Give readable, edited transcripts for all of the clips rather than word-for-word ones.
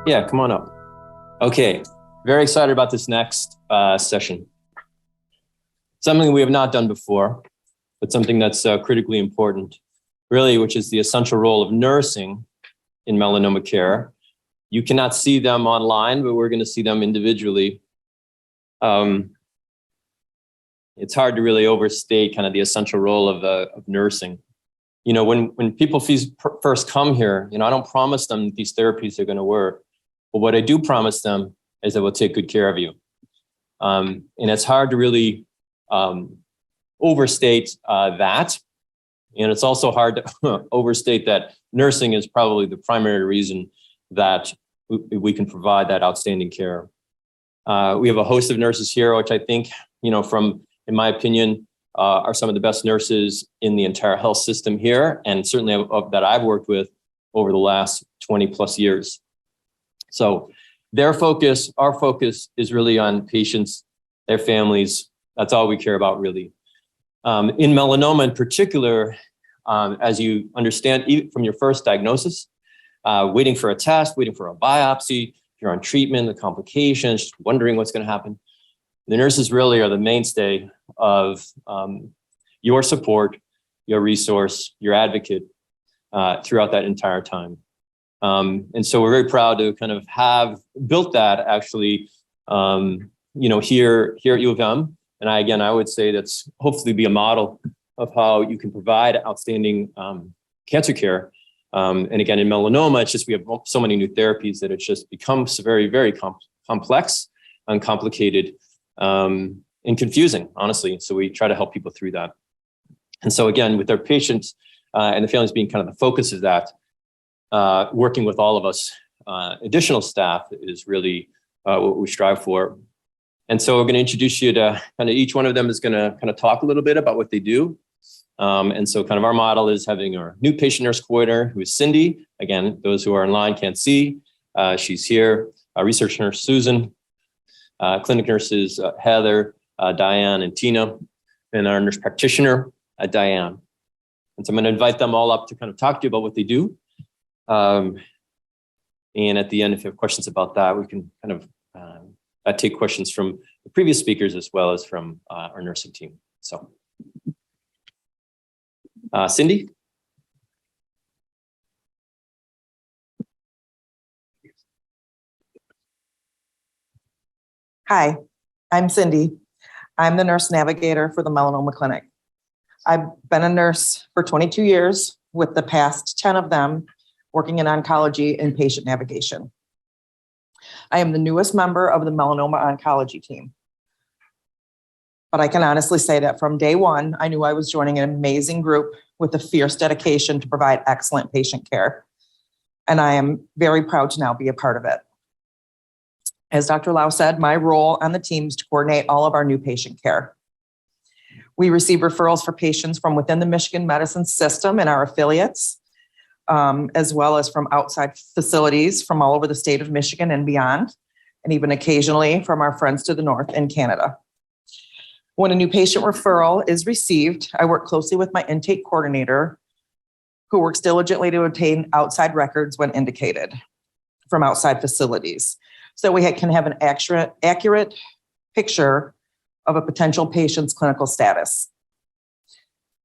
Yeah, come on up. Okay, very excited about this next session. Something we have not done before, but something that's critically important, really, which is the essential role of nursing in melanoma care. You cannot see them online, but we're going to see them individually. It's hard to really overstate kind of the essential role of nursing. You know, when people first come here, you know, I don't promise them these therapies are going to work, but what I do promise them is that we'll take good care of you. And it's hard to really overstate that. And it's also hard to overstate that nursing is probably the primary reason that we can provide that outstanding care. We have a host of nurses here, which I think, you know, in my opinion, are some of the best nurses in the entire health system here, and certainly that I've worked with over the last 20 plus years. So our focus is really on patients, their families. That's all we care about, really. In melanoma in particular, as you understand, even from your first diagnosis, waiting for a test, waiting for a biopsy, if you're on treatment, the complications, just wondering what's going to happen. The nurses really are the mainstay of your support, your resource, your advocate throughout that entire time. And so we're very proud to kind of have built that actually, you know, here at U of M. And I would say that's hopefully be a model of how you can provide outstanding cancer care. And again, in melanoma, it's just we have so many new therapies that it just becomes very, very complex and complicated and confusing, honestly. So we try to help people through that. And so again, with their patients and the families being kind of the focus of that, working with all of us, additional staff is really what we strive for. And so we're going to introduce you to kind of each one of them is going to kind of talk a little bit about what they do. And so kind of our model is having our new patient nurse coordinator, who is Cindy. Again, those who are online can't see. She's here. Research nurse Susan, clinic nurses Heather, Diane, and Tina, and our nurse practitioner, Diane. And so I'm going to invite them all up to kind of talk to you about what they do. And at the end, if you have questions about that, we can kind of take questions from the previous speakers as well as from our nursing team. So, Cindy? Hi, I'm Cindy. I'm the nurse navigator for the Melanoma Clinic. I've been a nurse for 22 years, with the past 10 of them working in oncology and patient navigation. I am the newest member of the melanoma oncology team. But I can honestly say that from day one, I knew I was joining an amazing group with a fierce dedication to provide excellent patient care. And I am very proud to now be a part of it. As Dr. Lau said, my role on the team is to coordinate all of our new patient care. We receive referrals for patients from within the Michigan medicine system and our affiliates, as well as from outside facilities from all over the state of Michigan and beyond, and even occasionally from our friends to the north in Canada. When a new patient referral is received, I work closely with my intake coordinator, who works diligently to obtain outside records when indicated from outside facilities, so we can have an accurate picture of a potential patient's clinical status.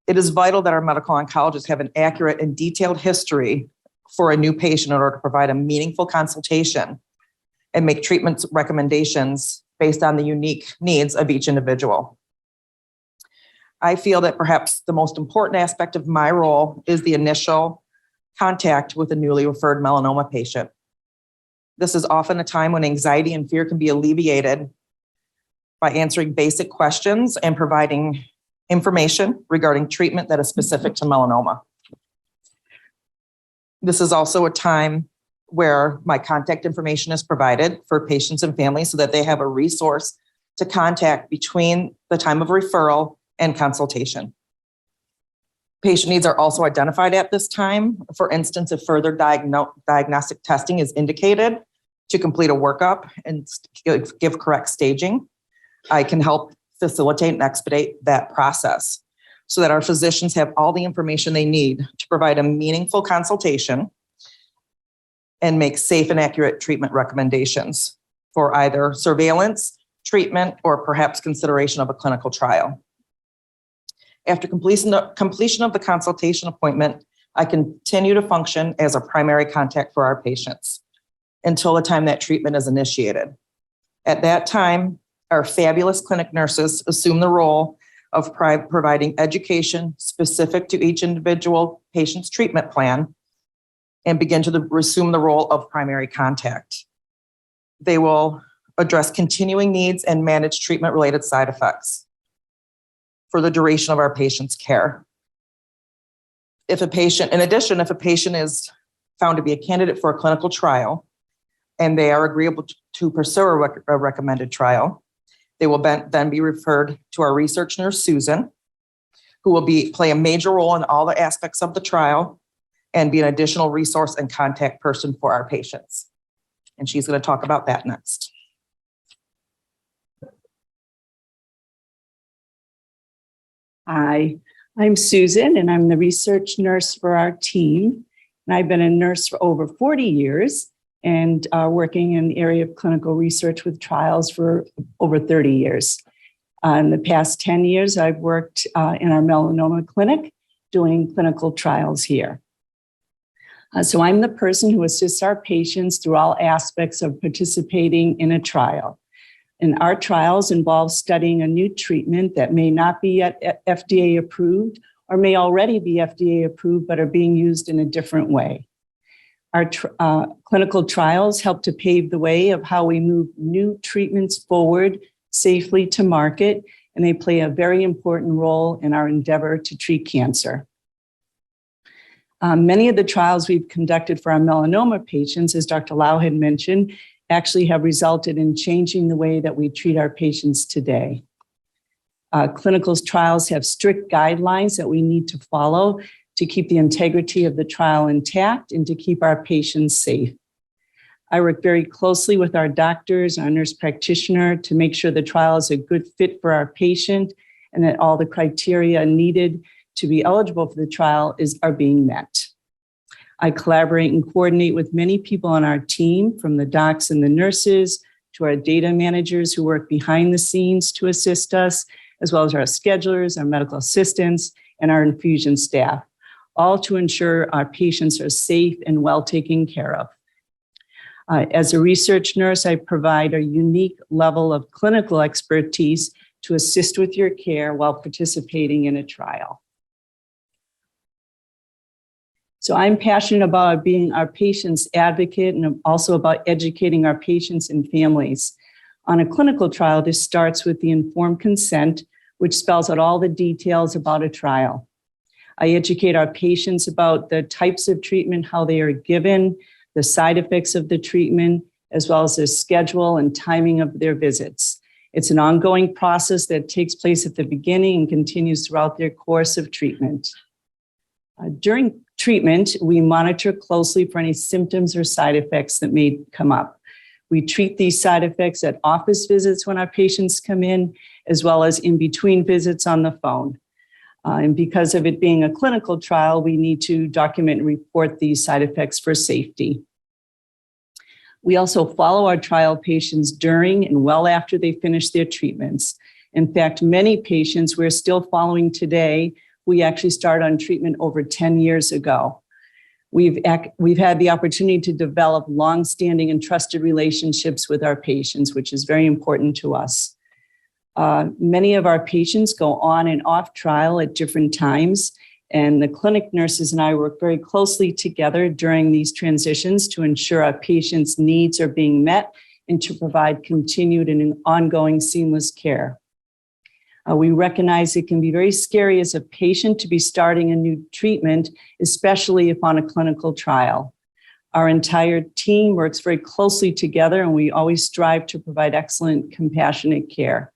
It is vital that our medical oncologists have an accurate and detailed history for a new patient in order to provide a meaningful consultation and make treatment recommendations based on the unique needs of each individual. I feel that perhaps the most important aspect of my role is the initial contact with a newly referred melanoma patient. This is often a time when anxiety and fear can be alleviated by answering basic questions and providing information regarding treatment that is specific to melanoma. This is also a time where my contact information is provided for patients and families so that they have a resource to contact between the time of referral and consultation. Patient needs are also identified at this time. For instance, if further diagnostic testing is indicated, to complete a workup and give correct staging, I can help facilitate and expedite that process so that our physicians have all the information they need to provide a meaningful consultation and make safe and accurate treatment recommendations for either surveillance, treatment, or perhaps consideration of a clinical trial. After completion of the consultation appointment, I continue to function as a primary contact for our patients until the time that treatment is initiated. At that time, our fabulous clinic nurses assume the role of providing education specific to each individual patient's treatment plan and begin to assume the role of primary contact. They will address continuing needs and manage treatment-related side effects for the duration of our patient's care. In addition, if a patient is found to be a candidate for a clinical trial and they are agreeable to pursue a recommended trial, they will then be referred to our research nurse, Susan, who will play a major role in all the aspects of the trial and be an additional resource and contact person for our patients. And she's going to talk about that next. Hi, I'm Susan, and I'm the research nurse for our team. And I've been a nurse for over 40 years and working in the area of clinical research with trials for over 30 years. In the past 10 years, I've worked in our melanoma clinic doing clinical trials here. So I'm the person who assists our patients through all aspects of participating in a trial. And our trials involve studying a new treatment that may not be yet FDA approved or may already be FDA approved, but are being used in a different way. Our clinical trials help to pave the way of how we move new treatments forward safely to market, and they play a very important role in our endeavor to treat cancer. Many of the trials we've conducted for our melanoma patients, as Dr. Lau had mentioned, actually have resulted in changing the way that we treat our patients today. Clinical trials have strict guidelines that we need to follow to keep the integrity of the trial intact and to keep our patients safe. I work very closely with our doctors, our nurse practitioner, to make sure the trial is a good fit for our patient and that all the criteria needed to be eligible for the trial are being met. I collaborate and coordinate with many people on our team, from the docs and the nurses to our data managers who work behind the scenes to assist us, as well as our schedulers, our medical assistants, and our infusion staff, all to ensure our patients are safe and well taken care of. As a research nurse, I provide a unique level of clinical expertise to assist with your care while participating in a trial. So I'm passionate about being our patient's advocate and also about educating our patients and families. On a clinical trial, this starts with the informed consent, which spells out all the details about a trial. I educate our patients about the types of treatment, how they are given, the side effects of the treatment, as well as the schedule and timing of their visits. It's an ongoing process that takes place at the beginning and continues throughout their course of treatment. During treatment, we monitor closely for any symptoms or side effects that may come up. We treat these side effects at office visits when our patients come in, as well as in between visits on the phone. And because of it being a clinical trial, we need to document and report these side effects for safety. We also follow our trial patients during and well after they finish their treatments. In fact, many patients we're still following today, we actually started on treatment over 10 years ago. We've had the opportunity to develop longstanding and trusted relationships with our patients, which is very important to us. Many of our patients go on and off trial at different times, and the clinic nurses and I work very closely together during these transitions to ensure our patients' needs are being met and to provide continued and ongoing seamless care. We recognize it can be very scary as a patient to be starting a new treatment, especially if on a clinical trial. Our entire team works very closely together, and we always strive to provide excellent, compassionate care.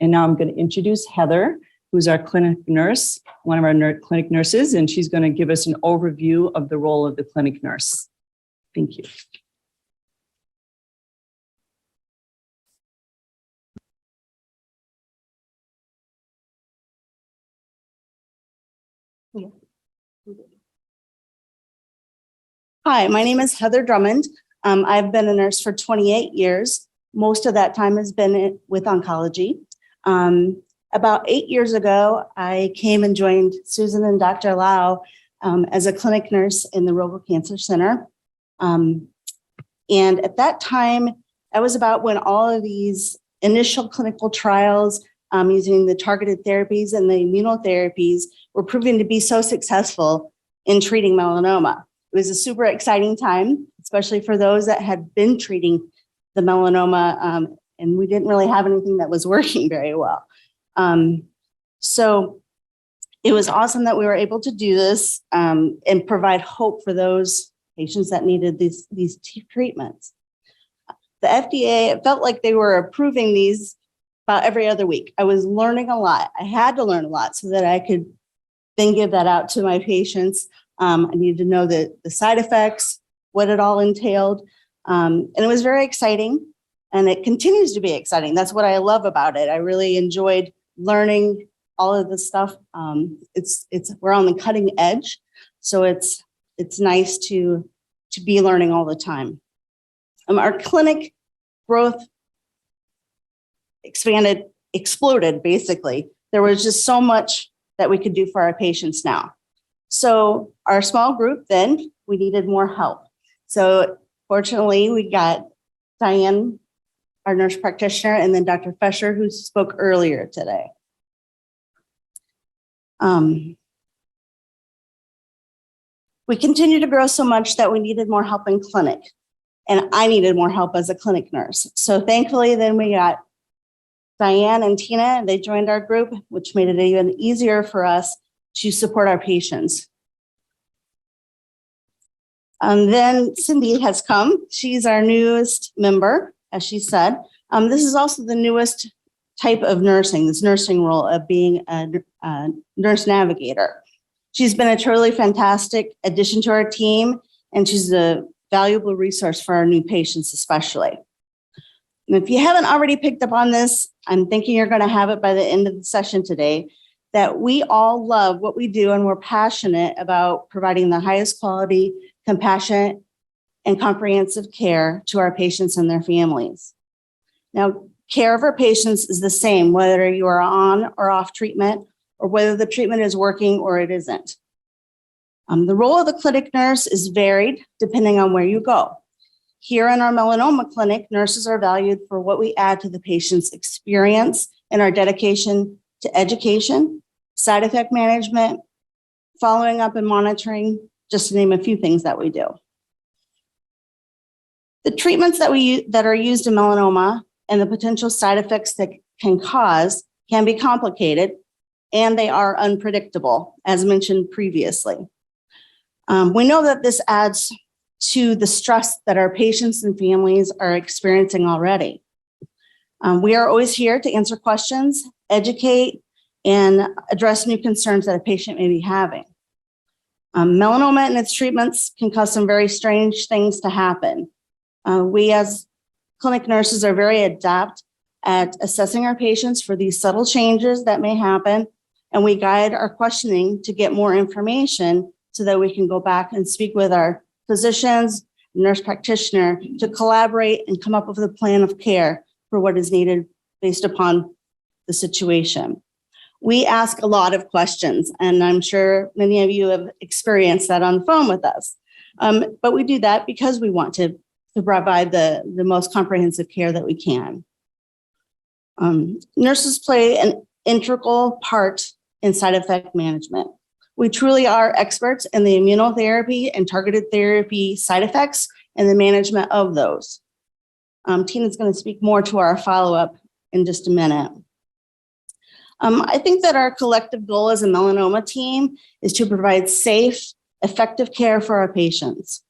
And now I'm going to introduce Heather, who's our clinic nurse, one of our clinic nurses, and she's going to give us an overview of the role of the clinic nurse. Thank you. Hi, my name is Heather Drummond. I've been a nurse for 28 years. Most of that time has been with oncology. About 8 years ago, I came and joined Susan and Dr. Lau as a clinic nurse in the Robo Cancer Center. And at that time, that was about when all of these initial clinical trials using the targeted therapies and the immunotherapies were proving to be so successful in treating melanoma. It was a super exciting time, especially for those that had been treating the melanoma, and we didn't really have anything that was working very well. So it was awesome that we were able to do this and provide hope for those patients that needed these treatments. The FDA, it felt like they were approving these about every other week. I was learning a lot. I had to learn a lot so that I could then give that out to my patients. I needed to know the side effects, what it all entailed. And it was very exciting, and it continues to be exciting. That's what I love about it. I really enjoyed learning all of this stuff. We're on the cutting edge, so it's nice to be learning all the time. Our clinic growth exploded, basically. There was just so much that we could do for our patients now. So our small group, then we needed more help. So fortunately, we got Diane, our nurse practitioner, and then Dr. Fesher, who spoke earlier today. We continued to grow so much that we needed more help in clinic, and I needed more help as a clinic nurse. So thankfully, then we got Diane and Tina, and they joined our group, which made it even easier for us to support our patients. Then Cindy has come. She's our newest member, as she said. This is also the newest type of nursing, this nursing role of being a nurse navigator. She's been a truly fantastic addition to our team, and she's a valuable resource for our new patients, especially. And if you haven't already picked up on this, I'm thinking you're going to have it by the end of the session today, that we all love what we do and we're passionate about providing the highest quality, compassionate, and comprehensive care to our patients and their families. Now, care of our patients is the same, whether you are on or off treatment, or whether the treatment is working or it isn't. The role of the clinic nurse is varied depending on where you go. Here in our melanoma clinic, nurses are valued for what we add to the patient's experience and our dedication to education, side effect management, following up and monitoring, just to name a few things that we do. The treatments that are used in melanoma and the potential side effects that can cause can be complicated, and they are unpredictable, as mentioned previously. We know that this adds to the stress that our patients and families are experiencing already. We are always here to answer questions, educate, and address new concerns that a patient may be having. Melanoma and its treatments can cause some very strange things to happen. We as clinic nurses are very adept at assessing our patients for these subtle changes that may happen, and we guide our questioning to get more information so that we can go back and speak with our physicians, nurse practitioner to collaborate and come up with a plan of care for what is needed based upon the situation. We ask a lot of questions, and I'm sure many of you have experienced that on the phone with us. But we do that because we want to provide the most comprehensive care that we can. Nurses play an integral part in side effect management. We truly are experts in the immunotherapy and targeted therapy side effects and the management of those. Tina's going to speak more to our follow-up in just a minute. I think that our collective goal as a melanoma team is to provide safe, effective care for our patients.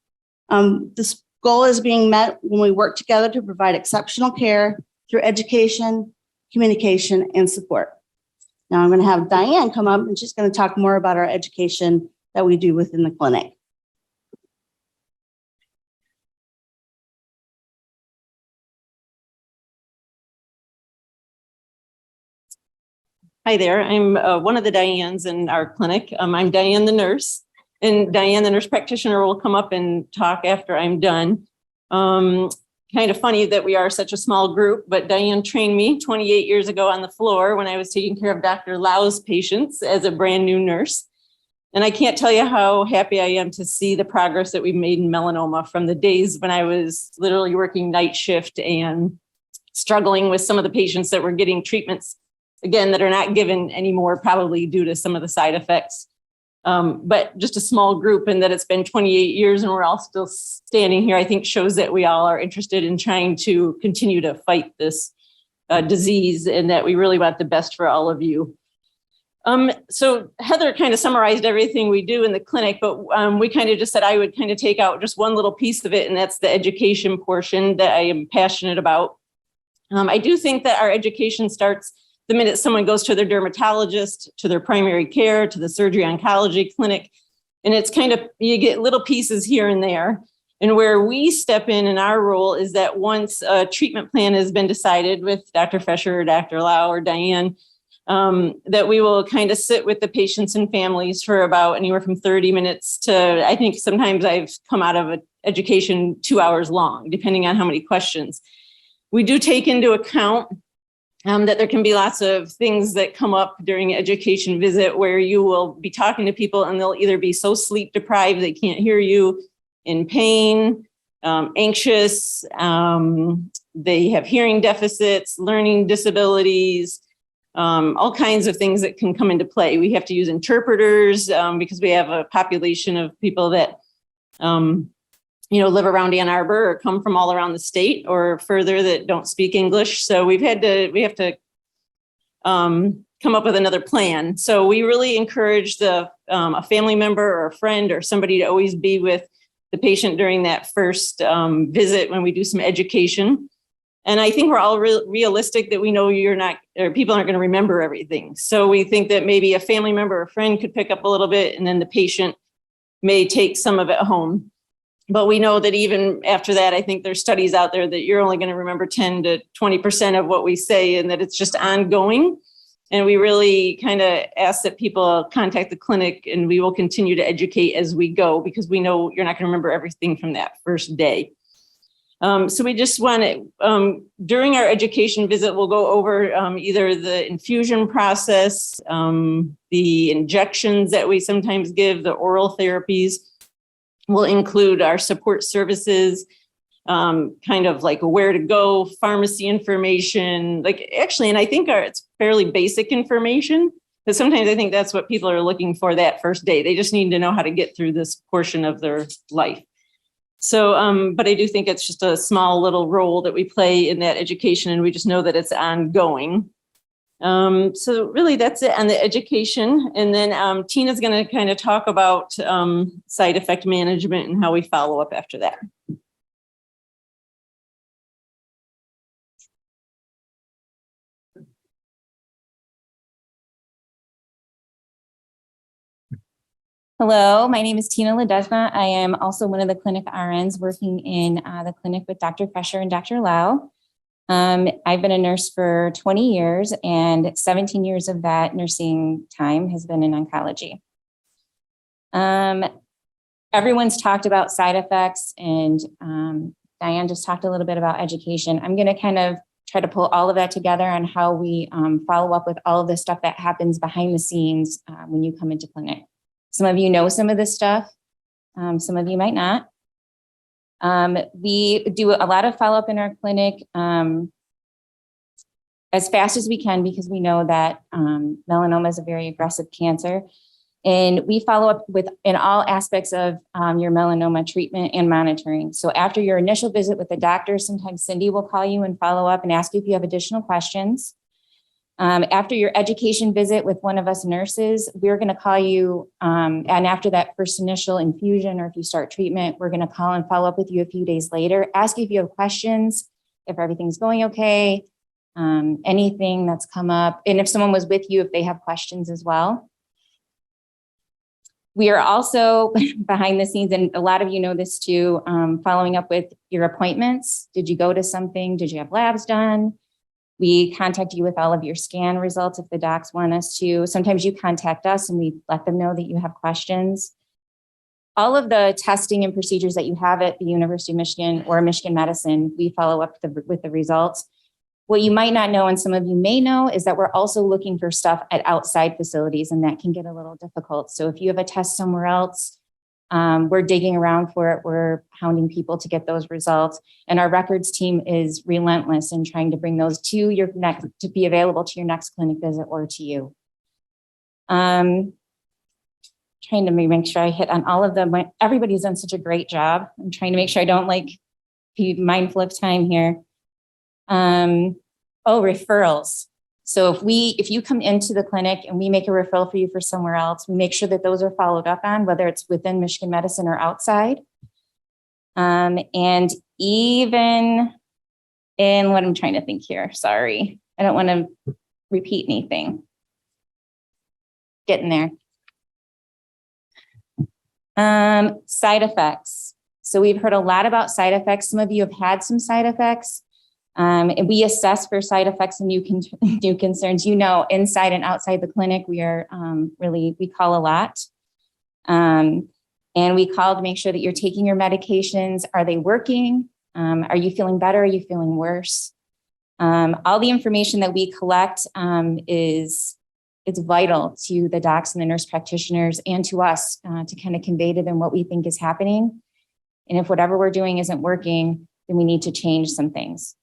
This goal is being met when we work together to provide exceptional care through education, communication, and support. Now I'm going to have Diane come up, and she's going to talk more about our education that we do within the clinic. Hi there, I'm one of the Dianes in our clinic. I'm Diane the nurse. And Diane, the nurse practitioner, will come up and talk after I'm done. Kind of funny that we are such a small group, but Diane trained me 28 years ago on the floor when I was taking care of Dr. Lau's patients as a brand new nurse. And I can't tell you how happy I am to see the progress that we've made in melanoma from the days when I was literally working night shift and struggling with some of the patients that were getting treatments, again, that are not given anymore, probably due to some of the side effects. But just a small group, and that it's been 28 years and we're all still standing here, I think shows that we all are interested in trying to continue to fight this disease, and that we really want the best for all of you. So Heather kind of summarized everything we do in the clinic, but we kind of just said I would kind of take out just one little piece of it, and that's the education portion that I am passionate about. I do think that our education starts the minute someone goes to their dermatologist, to their primary care, to the surgery oncology clinic. And it's kind of, you get little pieces here and there. And where we step in our role is that once a treatment plan has been decided with Dr. Fesher or Dr. Lau or Diane, that we will kind of sit with the patients and families for about anywhere from 30 minutes to, I think sometimes I've come out of an education 2 hours long, depending on how many questions. We do take into account that there can be lots of things that come up during an education visit where you will be talking to people and they'll either be so sleep deprived they can't hear you, in pain, anxious, they have hearing deficits, learning disabilities, all kinds of things that can come into play. We have to use interpreters because we have a population of people that live around Ann Arbor or come from all around the state or further that don't speak English. So we have to come up with another plan. So we really encourage a family member or a friend or somebody to always be with the patient during that first visit when we do some education. And I think we're all realistic that we know people aren't going to remember everything. So we think that maybe a family member or a friend could pick up a little bit, and then the patient may take some of it home. But we know that even after that, I think there's studies out there that you're only going to remember 10 to 20% of what we say, and that it's just ongoing. And we really kind of ask that people contact the clinic, and we will continue to educate as we go, because we know you're not going to remember everything from that first day. So we just want to, during our education visit, we'll go over either the infusion process, the injections that we sometimes give, the oral therapies. We'll include our support services, kind of like where to go, pharmacy information, and I think it's fairly basic information, because sometimes I think that's what people are looking for that first day. They just need to know how to get through this portion of their life. So, but I do think it's just a small little role that we play in that education, and we just know that it's ongoing. So really that's it on the education. And then Tina's going to kind of talk about side effect management and how we follow up after that. Hello, my name is Tina Ledesma. I am also one of the clinic RNs working in the clinic with Dr. Fesher and Dr. Lau. I've been a nurse for 20 years, and 17 years of that nursing time has been in oncology. Everyone's talked about side effects, and Diane just talked a little bit about education. I'm going to kind of try to pull all of that together on how we follow up with all of the stuff that happens behind the scenes when you come into clinic. Some of you know some of this stuff. Some of you might not. We do a lot of follow-up in our clinic as fast as we can, because we know that melanoma is a very aggressive cancer. And we follow up in all aspects of your melanoma treatment and monitoring. So after your initial visit with the doctor, sometimes Cindy will call you and follow up and ask you if you have additional questions. After your education visit with one of us nurses, we're going to call you, and after that first initial infusion, or if you start treatment, we're going to call and follow up with you a few days later, ask you if you have questions, if everything's going okay, anything that's come up, and if someone was with you, if they have questions as well. We are also behind the scenes, and a lot of you know this too, following up with your appointments. Did you go to something? Did you have labs done? We contact you with all of your scan results if the docs want us to. Sometimes you contact us and we let them know that you have questions. All of the testing and procedures that you have at the University of Michigan or Michigan Medicine, we follow up with the results. What you might not know, and some of you may know, is that we're also looking for stuff at outside facilities, and that can get a little difficult. So if you have a test somewhere else, we're digging around for it. We're hounding people to get those results. And our records team is relentless in trying to bring those to your next, to be available to your next clinic visit or to you. Trying to make sure I hit on all of them. Everybody's done such a great job. I'm trying to make sure I don't be mindful of time here. Referrals. So if you come into the clinic and we make a referral for you for somewhere else, we make sure that those are followed up on, whether it's within Michigan Medicine or outside. And even in what I'm trying to think here, sorry, I don't want to repeat anything. Getting there. Side effects. So we've heard a lot about side effects. Some of you have had some side effects. And we assess for side effects and new concerns. You know, inside and outside the clinic, we are we call a lot. And we call to make sure that you're taking your medications. Are they working? Are you feeling better? Are you feeling worse? All the information that we collect it's vital to the docs and the nurse practitioners and to us to kind of convey to them what we think is happening. And if whatever we're doing isn't working, then we need to change some things.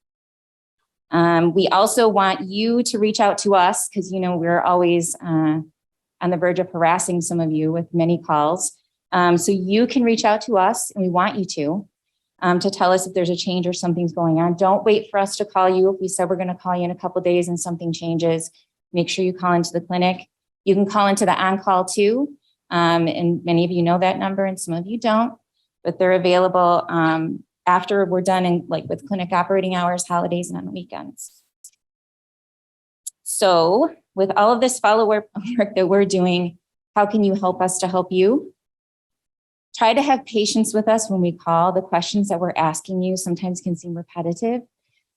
We also want you to reach out to us because, you know, we're always on the verge of harassing some of you with many calls. So you can reach out to us, and we want you to tell us if there's a change or something's going on. Don't wait for us to call you. If we said we're going to call you in a couple of days and something changes, make sure you call into the clinic. You can call into the on-call too. And many of you know that number and some of you don't, but they're available after we're done with clinic operating hours, holidays, and on the weekends. So with all of this follow-up work that we're doing, how can you help us to help you? Try to have patience with us when we call. The questions that we're asking you sometimes can seem repetitive,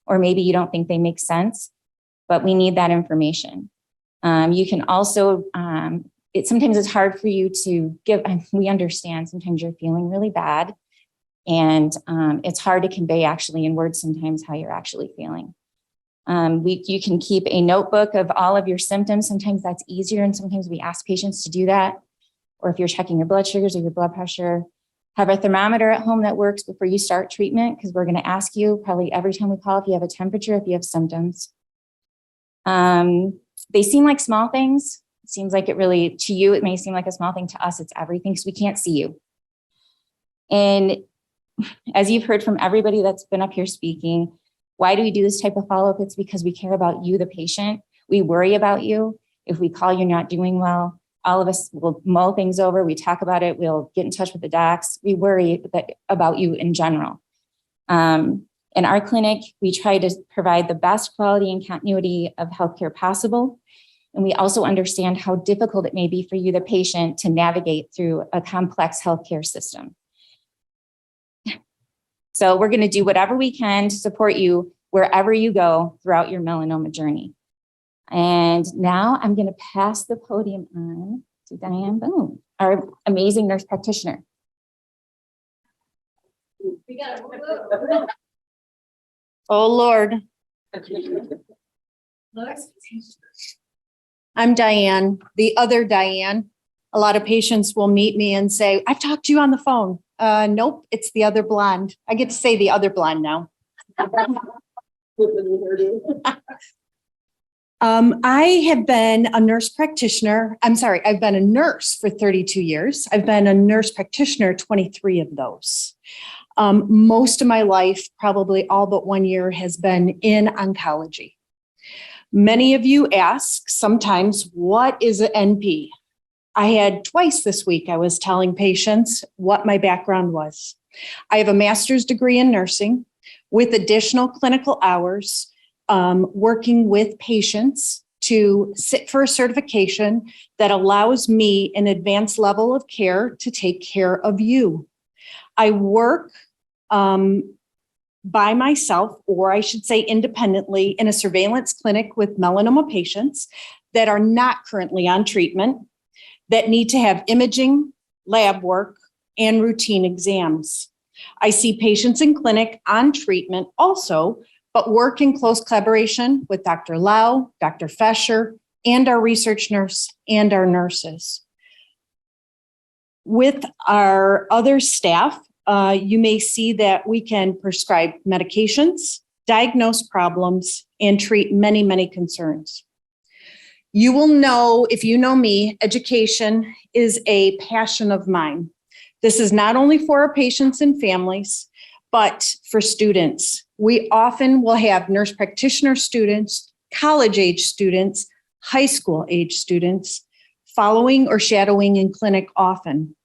or maybe you don't think they make sense, but we need that information. You can also, sometimes it's hard for you to give, we understand sometimes you're feeling really bad, and it's hard to convey actually in words sometimes how you're actually feeling. You can keep a notebook of all of your symptoms. Sometimes that's easier, and sometimes we ask patients to do that. Or if you're checking your blood sugars or your blood pressure, have a thermometer at home that works before you start treatment, because we're going to ask you probably every time we call if you have a temperature, if you have symptoms. They seem like small things. It seems like it really, to you, it may seem like a small thing. To us, it's everything because we can't see you. And as you've heard from everybody that's been up here speaking, why do we do this type of follow-up? It's because we care about you, the patient. We worry about you. If we call you're not doing well, all of us will mull things over. We talk about it. We'll get in touch with the docs. We worry about you in general. In our clinic, we try to provide the best quality and continuity of healthcare possible. And we also understand how difficult it may be for you, the patient, to navigate through a complex healthcare system. So we're going to do whatever we can to support you wherever you go throughout your melanoma journey. And now I'm going to pass the podium on to Diane Boone, our amazing nurse practitioner. Oh, Lord. I'm Diane, the other Diane. A lot of patients will meet me and say, I've talked to you on the phone. Nope, it's the other blonde. I get to say the other blonde now. I have been a nurse practitioner. I've been a nurse for 32 years. I've been a nurse practitioner 23 of those. Most of my life, probably all but 1 year, has been in oncology. Many of you ask sometimes, what is an NP? I had twice this week, I was telling patients what my background was. I have a master's degree in nursing with additional clinical hours, working with patients to sit for a certification that allows me an advanced level of care to take care of you. I work by myself, or I should say independently, in a surveillance clinic with melanoma patients that are not currently on treatment, that need to have imaging, lab work, and routine exams. I see patients in clinic on treatment also, but work in close collaboration with Dr. Lau, Dr. Fescher, and our research nurse and our nurses. With our other staff, you may see that we can prescribe medications, diagnose problems, and treat many, many concerns. You will know, if you know me, education is a passion of mine. This is not only for our patients and families, but for students. We often will have nurse practitioner students, college-age students, high school-age students, following or shadowing in clinic often.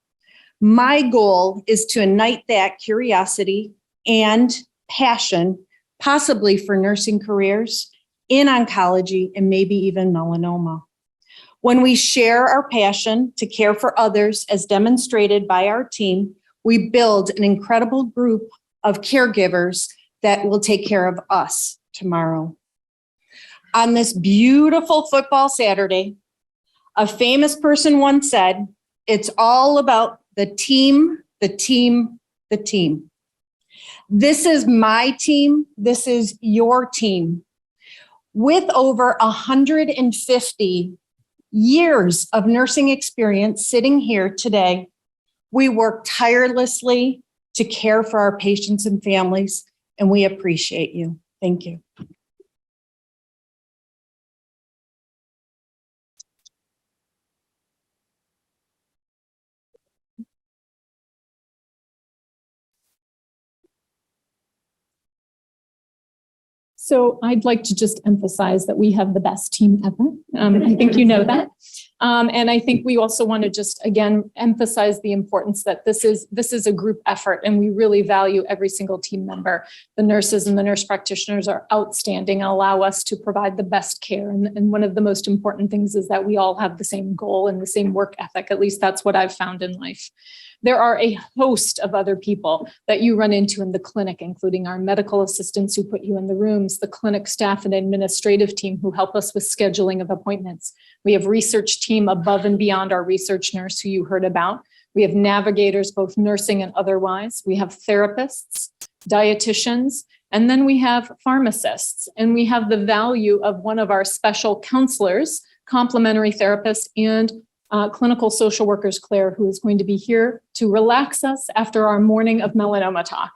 My goal is to ignite that curiosity and passion, possibly for nursing careers in oncology and maybe even melanoma. When we share our passion to care for others, as demonstrated by our team, we build an incredible group of caregivers that will take care of us tomorrow. On this beautiful football Saturday, a famous person once said, "It's all about the team, the team, the team." This is my team. This is your team. With over 150 years of nursing experience sitting here today, we work tirelessly to care for our patients and families, and we appreciate you. Thank you. So I'd like to just emphasize that we have the best team ever. I think you know that. And I think we also want to just, again, emphasize the importance that this is a group effort, and we really value every single team member. The nurses and the nurse practitioners are outstanding and allow us to provide the best care. And one of the most important things is that we all have the same goal and the same work ethic. At least that's what I've found in life. There are a host of other people that you run into in the clinic, including our medical assistants who put you in the rooms, the clinic staff and administrative team who help us with scheduling of appointments. We have research team above and beyond our research nurse who you heard about. We have navigators, both nursing and otherwise. We have therapists, dietitians, and then we have pharmacists. And we have the value of one of our special counselors, complementary therapists, and clinical social workers, Claire, who is going to be here to relax us after our morning of melanoma talk.